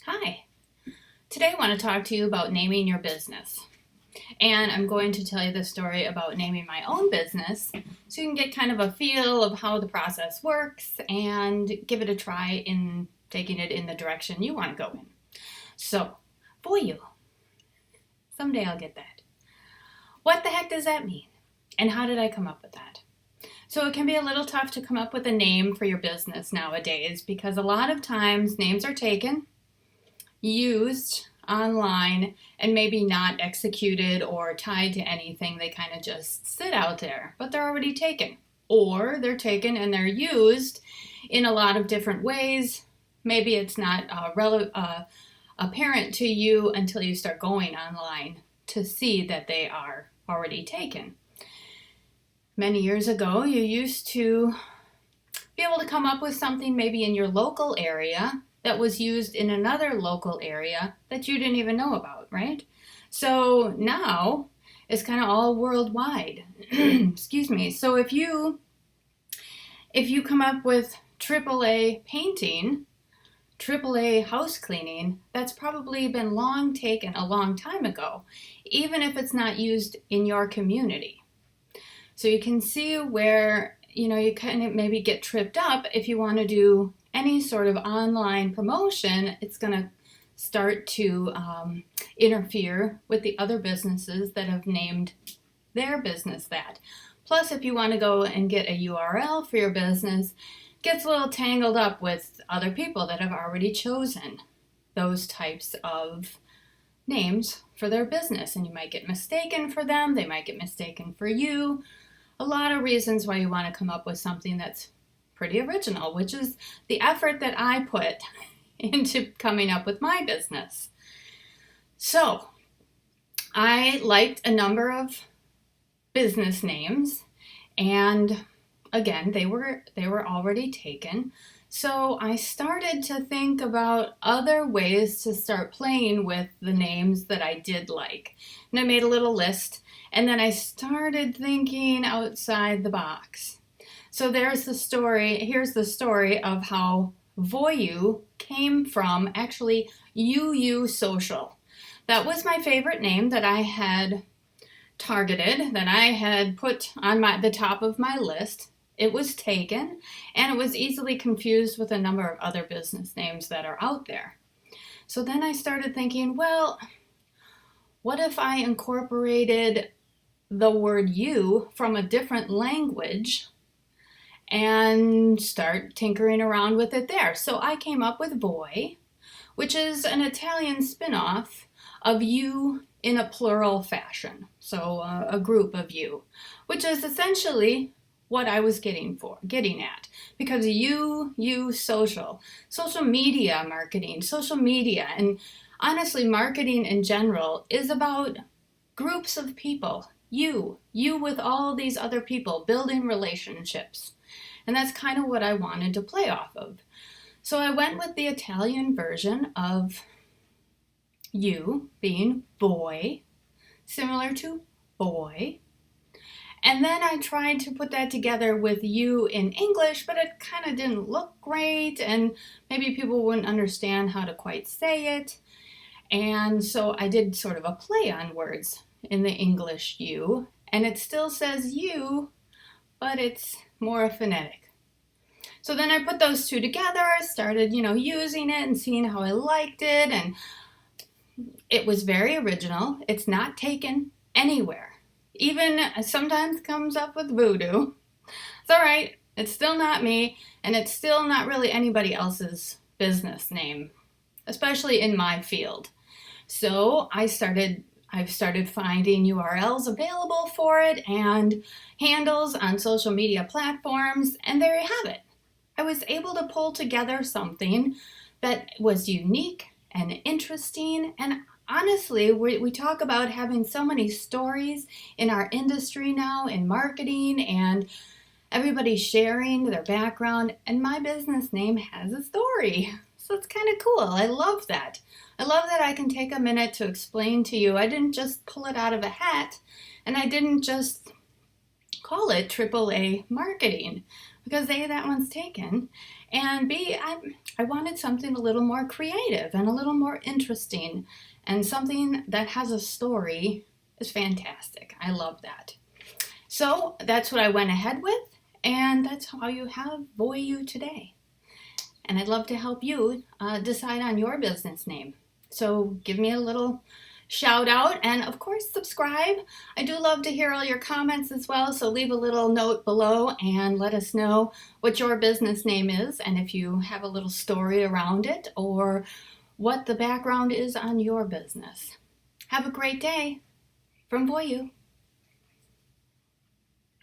Hi. Today I want to talk to you about naming your business. And I'm going to tell you the story about naming my own business so you can get kind of a feel of how the process works and give it a try in taking it in the direction you want to go in. So, Voyou. Someday I'll get that. What the heck does that mean? And how did I come up with that? So it can be a little tough to come up with a name for your business nowadays because a lot of times names are taken, used online, and maybe not executed or tied to anything. They kind of just sit out there, but they're already taken. Or they're taken and they're used in a lot of different ways. Maybe it's not apparent to you until you start going online to see that they are already taken. Many years ago, you used to be able to come up with something maybe in your local area that was used in another local area that you didn't even know about, right? So now it's kind of all worldwide. Excuse me. So if you come up with AAA painting, AAA house cleaning, that's probably been long taken a long time ago, even if it's not used in your community. So you can see where you kind of maybe get tripped up if you want to do any sort of online promotion. It's going to start to interfere with the other businesses that have named their business that. Plus, if you want to go and get a URL for your business, it gets a little tangled up with other people that have already chosen those types of names for their business, and you might get mistaken for them, they might get mistaken for you. A lot of reasons why you want to come up with something that's pretty original, which is the effort that I put into coming up with my business. So I liked a number of business names, and again, they were already taken. So I started to think about other ways to start playing with the names that I did like. And I made a little list, and then I started thinking outside the box. So here's the story of how Voyou came from actually UU Social. That was my favorite name that I had targeted, that I had put on the top of my list. It was taken, and it was easily confused with a number of other business names that are out there. So then I started thinking, well, what if I incorporated the word you from a different language and start tinkering around with it there? So I came up with Voi, which is an Italian spin-off of you in a plural fashion. So a group of you, which is essentially what I was getting at, because social media marketing, social media, and honestly, marketing in general is about groups of people. You with all these other people, building relationships. And that's kind of what I wanted to play off of. So I went with the Italian version of you being boy, similar to boy. And then I tried to put that together with you in English, but it kind of didn't look great, and maybe people wouldn't understand how to quite say it. And so I did sort of a play on words in the English you, and it still says you, but it's more phonetic. So then I put those two together, started, using it and seeing how I liked it, and it was very original. It's not taken anywhere. Even sometimes comes up with voodoo. It's all right. It's still not me, and it's still not really anybody else's business name, especially in my field. So I've started finding URLs available for it and handles on social media platforms, and there you have it. I was able to pull together something that was unique and interesting, and honestly, we talk about having so many stories in our industry now in marketing, and everybody sharing their background, and my business name has a story. So it's kind of cool. I love that. I love that I can take a minute to explain to you. I didn't just pull it out of a hat, and I didn't just call it AAA marketing, because A, that one's taken, and B, I wanted something a little more creative and a little more interesting, and something that has a story is fantastic. I love that. So that's what I went ahead with, and that's how you have Voyou today. And I'd love to help you decide on your business name. So give me a little shout out, and of course subscribe. I do love to hear all your comments as well, so leave a little note below and let us know what your business name is, and if you have a little story around it or what the background is on your business. Have a great day from Voyou.